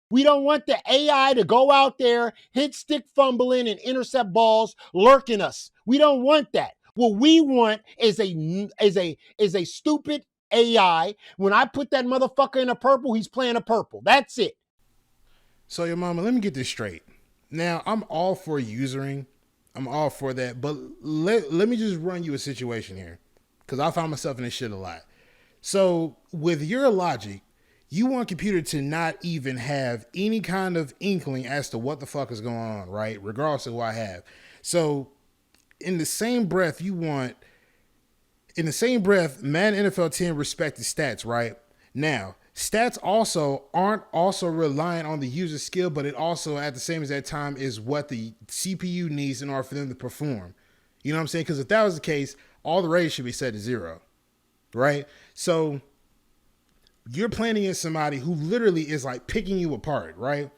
We don't want the AI to go out there, hit stick fumbling and intercept balls, lurking us. We don't want that. What we want is a stupid AI. When I put that motherfucker in a purple, he's playing a purple. That's it. So, YoMama, let me get this straight. Now, I'm all for usering. I'm all for that. But let me just run you a situation here. Because I found myself in this shit a lot. So, with your logic, you want computer to not even have any kind of inkling as to what the fuck is going on, right? Regardless of what I have. So, in the same breath, Madden NFL 10 respected stats, right? Now, stats also aren't also relying on the user skill, but it also at the same exact time is what the CPU needs in order for them to perform. You know what I'm saying? Because if that was the case, all the ratings should be set to 0, right? So you're playing against somebody who literally is like picking you apart, right?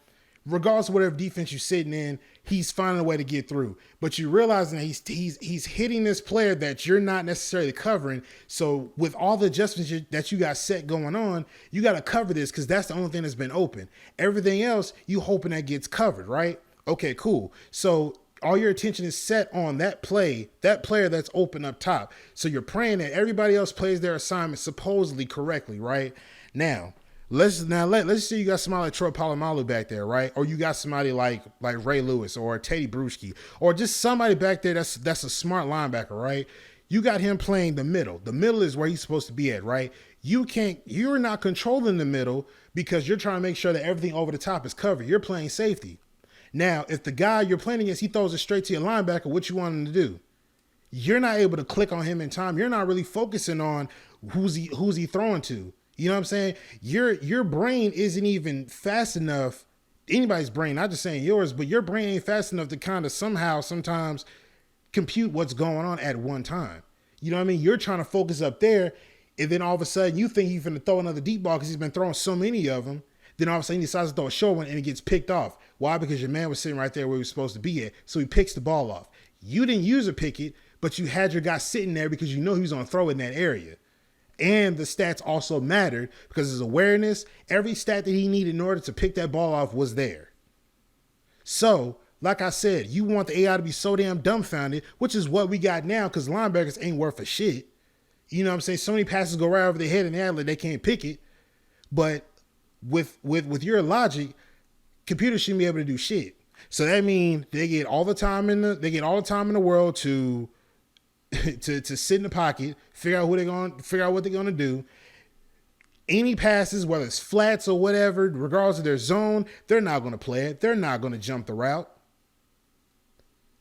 Regardless of whatever defense you're sitting in, he's finding a way to get through. But you're realizing that he's hitting this player that you're not necessarily covering. So with all the adjustments that you got set going on, you got to cover this because that's the only thing that's been open. Everything else, you hoping that gets covered, right? Okay, cool. So all your attention is set on that player that's open up top. So you're praying that everybody else plays their assignment supposedly correctly, right? Now, let's say you got somebody like Troy Polamalu back there, right? Or you got somebody like Ray Lewis or Teddy Bruschi, or just somebody back there that's a smart linebacker, right? You got him playing the middle. The middle is where he's supposed to be at, right? You're not controlling the middle because you're trying to make sure that everything over the top is covered. You're playing safety. Now, if the guy you're playing against, he throws it straight to your linebacker, what you want him to do? You're not able to click on him in time. You're not really focusing on who's he throwing to. You know what I'm saying? Your brain isn't even fast enough. Anybody's brain, not just saying yours, but your brain ain't fast enough to kind of sometimes compute what's going on at one time. You know what I mean? You're trying to focus up there, and then all of a sudden you think he's going to throw another deep ball because he's been throwing so many of them. Then all of a sudden he decides to throw a short one and it gets picked off. Why? Because your man was sitting right there where he was supposed to be at. So he picks the ball off. You didn't use a pick it, but you had your guy sitting there because you know he was going to throw in that area. And the stats also mattered because his awareness, every stat that he needed in order to pick that ball off was there. So, like I said, you want the AI to be so damn dumbfounded, which is what we got now because linebackers ain't worth a shit. You know what I'm saying? So many passes go right over their head and they can't pick it. But with your logic, computers shouldn't be able to do shit. So that means they get all the time in the world to sit in the pocket, figure out what they're gonna do. Any passes, whether it's flats or whatever, regardless of their zone, they're not gonna play it. They're not gonna jump the route.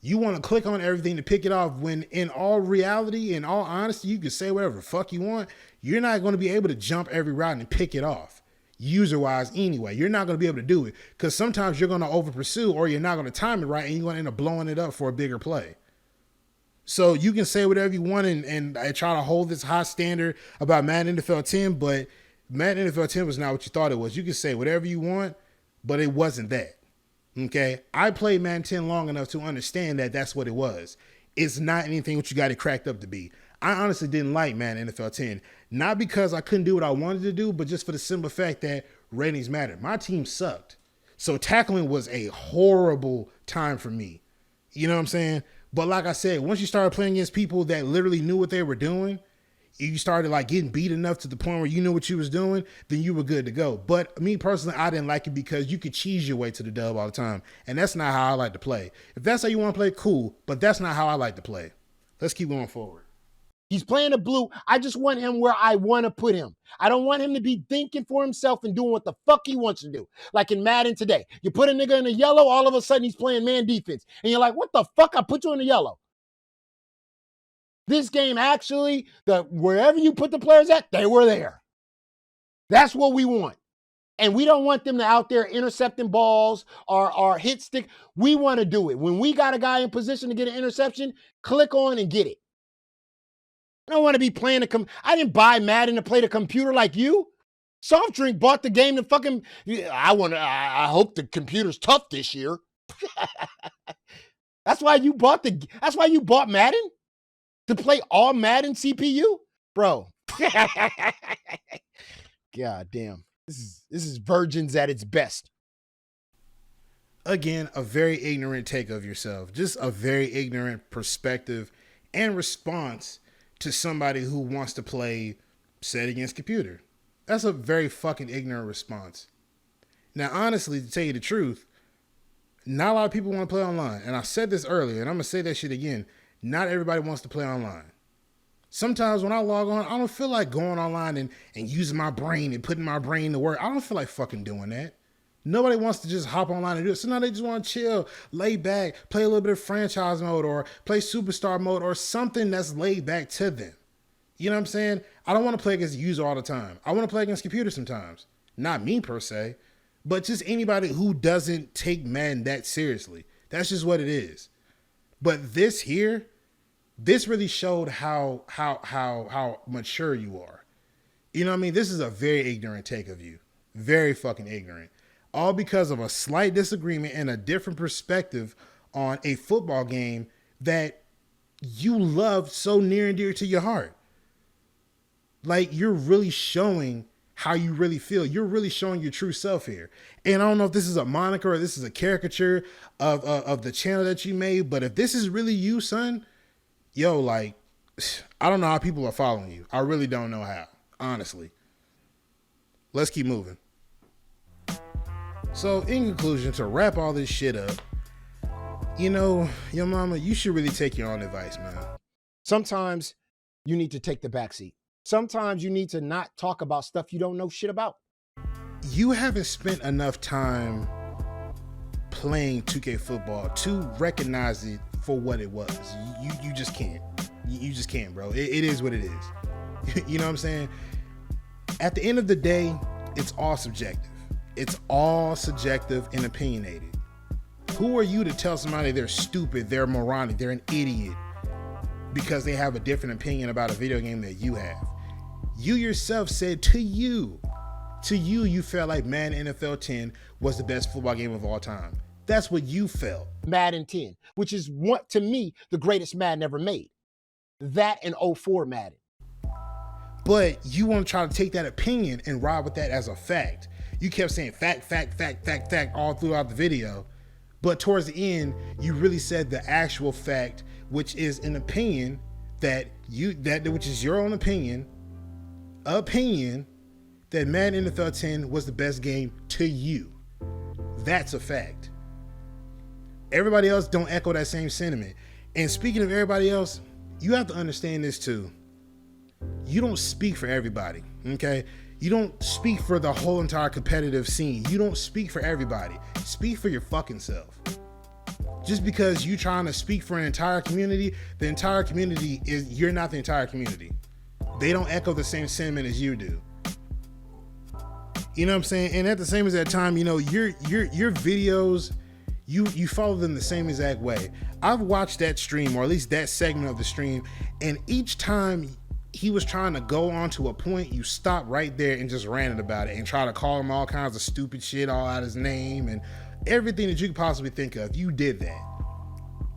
You want to click on everything to pick it off when in all reality, in all honesty, you can say whatever the fuck you want. You're not going to be able to jump every route and pick it off. User-wise anyway. You're not going to be able to do it because sometimes you're going to over-pursue or you're not going to time it right and you're going to end up blowing it up for a bigger play. So you can say whatever you want and try to hold this high standard about Madden NFL 10, but Madden NFL 10 was not what you thought it was. You can say whatever you want, but it wasn't that. Okay? I played Madden 10 long enough to understand that that's what it was. It's not anything what you got it cracked up to be. I honestly didn't like Madden NFL 10. Not because I couldn't do what I wanted to do, but just for the simple fact that ratings mattered. My team sucked. So tackling was a horrible time for me. You know what I'm saying? But like I said, once you started playing against people that literally knew what they were doing, you started like getting beat enough to the point where you knew what you was doing, then you were good to go. But me personally, I didn't like it because you could cheese your way to the dub all the time. And that's not how I like to play. If that's how you want to play, cool. But that's not how I like to play. Let's keep going forward. He's playing a blue. I just want him where I want to put him. I don't want him to be thinking for himself and doing what the fuck he wants to do. Like in Madden today. You put a nigga in the yellow, all of a sudden he's playing man defense. And you're like, what the fuck? I put you in the yellow. This game actually, wherever you put the players at, they were there. That's what we want. And we don't want them to out there intercepting balls or hit stick. We want to do it. When we got a guy in position to get an interception, click on and get it. I don't want to be playing I didn't buy Madden to play the computer like you. Soft Drink bought the game to fucking. I hope the computer's tough this year. That's why you bought Madden? To play all Madden CPU? Bro. God damn. This is Virgins at its best. Again, a very ignorant take of yourself, just a very ignorant perspective and response to somebody who wants to play set against computer. That's a very fucking ignorant response. Now, honestly, to tell you the truth, not a lot of people want to play online. And I said this earlier, and I'm going to say that shit again. Not everybody wants to play online. Sometimes when I log on, I don't feel like going online and using my brain and putting my brain to work. I don't feel like fucking doing that. Nobody wants to just hop online and do it. So now they just want to chill, lay back, play a little bit of franchise mode or play superstar mode or something that's laid back to them. You know what I'm saying? I don't want to play against the user all the time. I want to play against computers sometimes. Not me per se, but just anybody who doesn't take Madden that seriously. That's just what it is. But this here, this really showed how mature you are. You know what I mean? This is a very ignorant take of you. Very fucking ignorant. All because of a slight disagreement and a different perspective on a football game that you love so near and dear to your heart. Like, you're really showing how you really feel. You're really showing your true self here. And I don't know if this is a moniker or this is a caricature of the channel that you made, but if this is really you, son, yo, like, I don't know how people are following you. I really don't know how, honestly. Let's keep moving. So, in conclusion, to wrap all this shit up, you know, YoMama, you should really take your own advice, man. Sometimes you need to take the backseat. Sometimes you need to not talk about stuff you don't know shit about. You haven't spent enough time playing 2K football to recognize it for what it was. You just can't. You just can't, bro. It is what it is. You know what I'm saying? At the end of the day, it's all subjective. It's all subjective and opinionated. Who are you to tell somebody they're stupid, they're moronic, they're an idiot because they have a different opinion about a video game that you have? You yourself said to you, you felt like Madden NFL 10 was the best football game of all time. That's what you felt. Madden 10, which is what, to me, the greatest Madden ever made. That and 04 Madden. But you want to try to take that opinion and ride with that as a fact. You kept saying fact all throughout the video. But towards the end, you really said the actual fact, which is an opinion which is your own opinion that Madden NFL 10 was the best game to you. That's a fact. Everybody else don't echo that same sentiment. And speaking of everybody else, you have to understand this too. You don't speak for everybody, okay? You don't speak for the whole entire competitive scene. You don't speak for everybody. Speak for your fucking self. Just because you trying to speak for an entire community, the entire community you're not the entire community. They don't echo the same sentiment as you do. You know what I'm saying? And at the same exact time, you know, your videos, you follow them the same exact way. I've watched that stream, or at least that segment of the stream, and each time he was trying to go on to a point, you stopped right there and just ranted about it and try to call him all kinds of stupid shit all out his name and everything that you could possibly think of. You did that.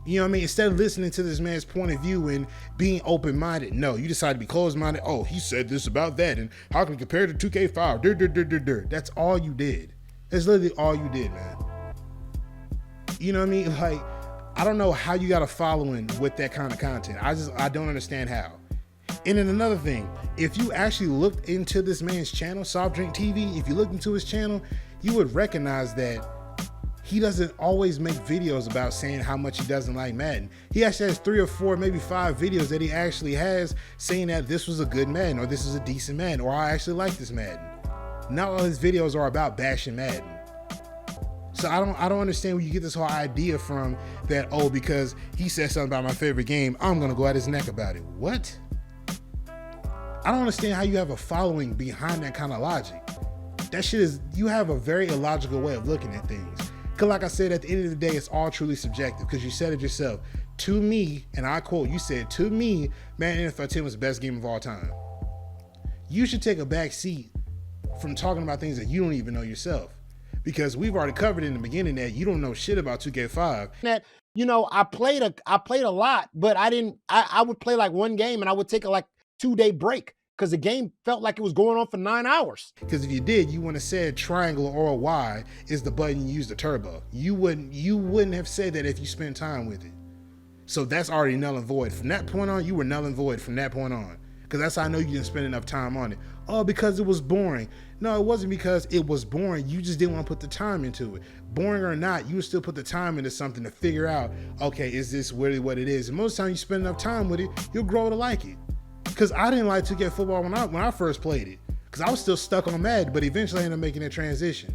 You know what I mean? Instead of listening to this man's point of view and being open-minded, no, you decided to be closed-minded. Oh, he said this about that, and how can it compare to 2K5? That's all you did. That's literally all you did, man. You know what I mean? Like, I don't know how you got a following with that kind of content. I don't understand how. And then another thing, if you actually looked into this man's channel, ft.SoftDrinkTV, if you looked into his channel, you would recognize that he doesn't always make videos about saying how much he doesn't like Madden. He actually has 3 or 4, maybe 5 videos that he actually has saying that this was a good Madden, or this is a decent Madden, or I actually like this Madden. Not all his videos are about bashing Madden. So I don't understand where you get this whole idea from that, oh, because he said something about my favorite game, I'm gonna go at his neck about it. What? I don't understand how you have a following behind that kind of logic. That shit is, you have a very illogical way of looking at things. Because like I said, at the end of the day, it's all truly subjective, because you said it yourself. To me, and I quote, you said, to me, Madden NFL 10 was the best game of all time. You should take a back seat from talking about things that you don't even know yourself. Because we've already covered in the beginning that you don't know shit about 2K5. That, you know, I played a lot, but I would play like one game and I would take a like 2-day break because the game felt like it was going on for 9 hours. Because if you did, you wouldn't have said triangle or Y is the button you use the turbo. You wouldn't have said that if you spent time with it. So that's already null and void. From that point on, you were null and void from that point on. Because that's how I know you didn't spend enough time on it. Oh, because it was boring. No, it wasn't because it was boring. You just didn't want to put the time into it. Boring or not, you would still put the time into something to figure out, okay, is this really what it is? And most of the time you spend enough time with it, you'll grow to like it. Because I didn't like 2K football when I first played it. Because I was still stuck on Madden, but eventually I ended up making that transition.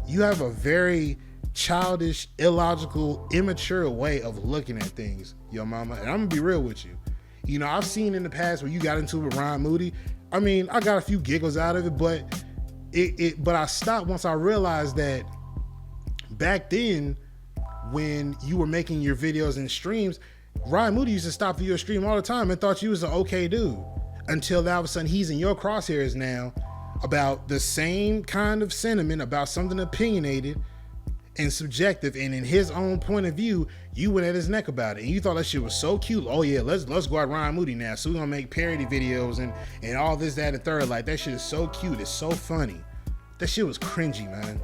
You have a very childish, illogical, immature way of looking at things, YoMama. And I'm gonna be real with you. You know, I've seen in the past where you got into it with Ryan Moody. I mean, I got a few giggles out of it, but but I stopped once I realized that back then, when you were making your videos and streams, Ryan Moody used to stop your stream all the time and thought you was an okay dude. Until all of a sudden he's in your crosshairs now about the same kind of sentiment, about something opinionated and subjective, and in his own point of view, you went at his neck about it, and you thought that shit was so cute. Oh yeah, let's go at Ryan Moody now. So we're gonna make parody videos and all this, that, and third. Like, that shit is so cute. It's so funny. That shit was cringy, man.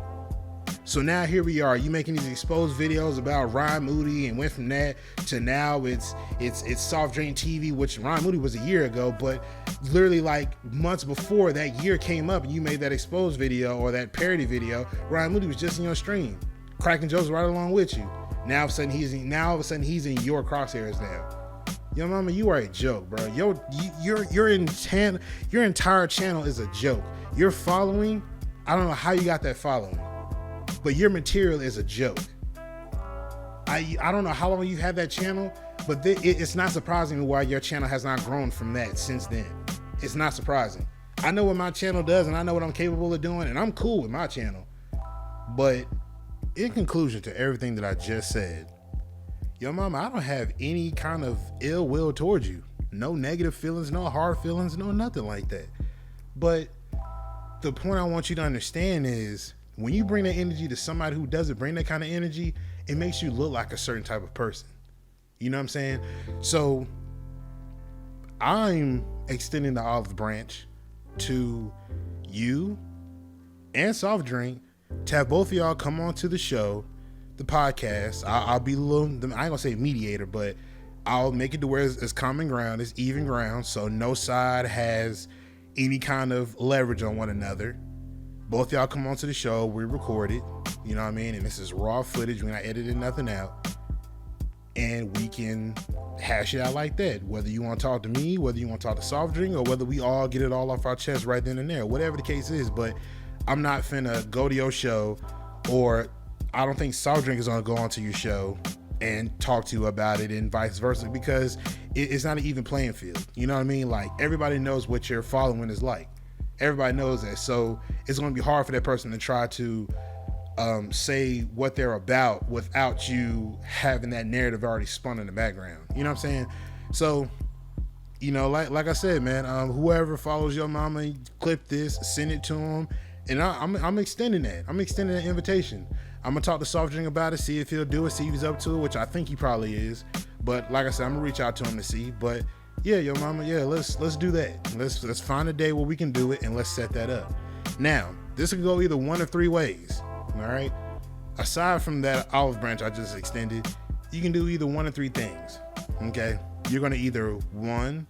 So now here we are. You making these exposed videos about Ryan Moody, and went from that to now it's SoftDrinkTV, which Ryan Moody was a year ago, but literally like months before that year came up and you made that exposed video or that parody video, Ryan Moody was just in your stream, cracking jokes right along with you. Now all of a sudden he's in your crosshairs now. YoMama, you are a joke, bro. Your entire channel is a joke. Your following, I don't know how you got that following, but your material is a joke. I don't know how long you had that channel, but it's not surprising me why your channel has not grown from that since then. It's not surprising. I know what my channel does, and I know what I'm capable of doing, and I'm cool with my channel. But in conclusion to everything that I just said, YoMama, I don't have any kind of ill will towards you. No negative feelings, no hard feelings, no nothing like that. But the point I want you to understand is, when you bring that energy to somebody who doesn't bring that kind of energy, it makes you look like a certain type of person. You know what I'm saying? So I'm extending the olive branch to you and Soft Drink to have both of y'all come on to the show, the podcast. I'll be a little, I ain't gonna say mediator, but I'll make it to where it's common ground, it's even ground, so no side has any kind of leverage on one another. Both y'all come on to the show, we record it, you know what I mean? And this is raw footage, we're not editing nothing out. And we can hash it out like that. Whether you want to talk to me, whether you want to talk to Soft Drink, or whether we all get it all off our chest right then and there, whatever the case is. But I'm not finna go to your show, or I don't think Soft Drink is gonna go onto your show and talk to you about it, and vice versa, because it's not an even playing field. You know what I mean? Like, everybody knows what your following is like. Everybody knows that. So it's going to be hard for that person to try to say what they're about without you having that narrative already spun in the background. You know what I'm saying? So, you know, like I said, man, whoever follows YoMama, clip this, send it to them. And I'm extending that. I'm extending that invitation. I'm going to talk to Soft Drink about it, see if he'll do it, see if he's up to it, which I think he probably is. But like I said, I'm going to reach out to him to see. But yeah, YoMama, yeah, let's do that. Let's find a day where we can do it, and let's set that up. Now, this could go either one of three ways, all right? Aside from that olive branch I just extended, you can do either one of three things, okay? You're gonna either, one,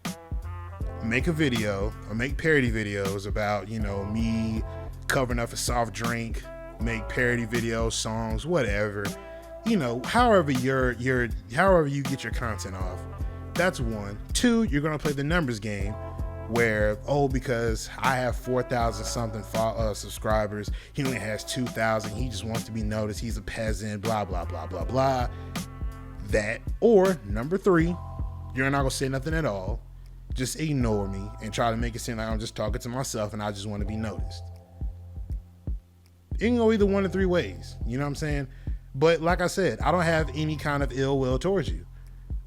make a video or make parody videos about, you know, me covering up a Soft Drink, make parody videos, songs, whatever, you know, however you get your content off. That's one. Two, you're gonna play the numbers game, where, oh, because I have 4,000 something subscribers, he only has 2,000, he just wants to be noticed, he's a peasant, blah blah blah blah blah. That. Or number three, you're not gonna say nothing at all, just ignore me and try to make it seem like I'm just talking to myself and I just want to be noticed. It can go either one of three ways, you know what I'm saying? But like I said, I don't have any kind of ill will towards you.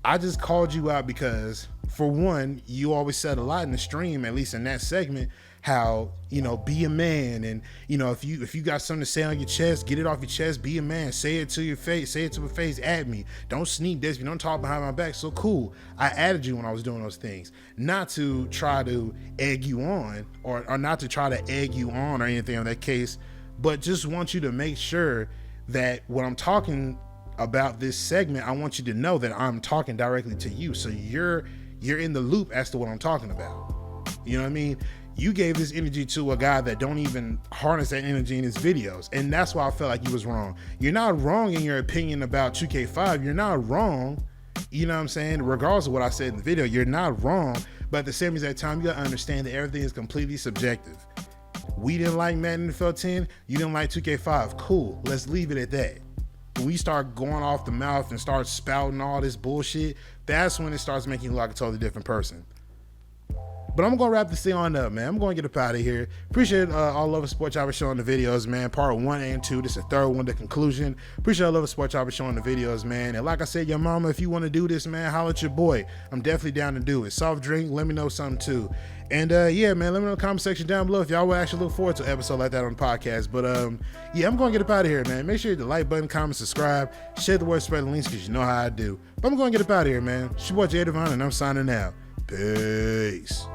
I just called you out because, for one, you always said a lot in the stream, at least in that segment, how, you know, be a man, and, you know, if you got something to say on your chest, get it off your chest, be a man, say it to your face, say it to my face, at me, don't sneak this, you don't talk behind my back. So cool, I added you when I was doing those things, not to try to egg you on, or not to try to egg you on or anything in that case, but just want you to make sure that when I'm talking about this segment, I want you to know that I'm talking directly to you, so you're in the loop as to what I'm talking about. You know what I mean? You gave this energy to a guy that don't even harness that energy in his videos, and that's why I felt like you was wrong. You're not wrong in your opinion about 2K5. You're not wrong, you know what I'm saying? Regardless of what I said in the video, you're not wrong, but at the same exact time, you gotta understand that everything is completely subjective. We didn't like Madden NFL 10, you didn't like 2K5, cool, let's leave it at that. When we start going off the mouth and start spouting all this bullshit, that's when it starts making you look like a totally different person. But I'm gonna wrap this thing on up, man. I'm gonna get up out of here. Appreciate all love and support y'all been showing the videos, man. Part 1 and 2. This is the third one, the conclusion. Appreciate all love and support y'all been showing the videos, man. And like I said, your mama, if you want to do this, man, holla at your boy. I'm definitely down to do it. Soft drink, let me know something too. And yeah, man, let me know in the comment section down below if y'all would actually look forward to an episode like that on the podcast. But yeah, I'm gonna get up out of here, man. Make sure you hit the like button, comment, subscribe, share the word, spread the links, because you know how I do. But I'm gonna get up out of here, man. It's your boy Jay Devon, and I'm signing out. Peace.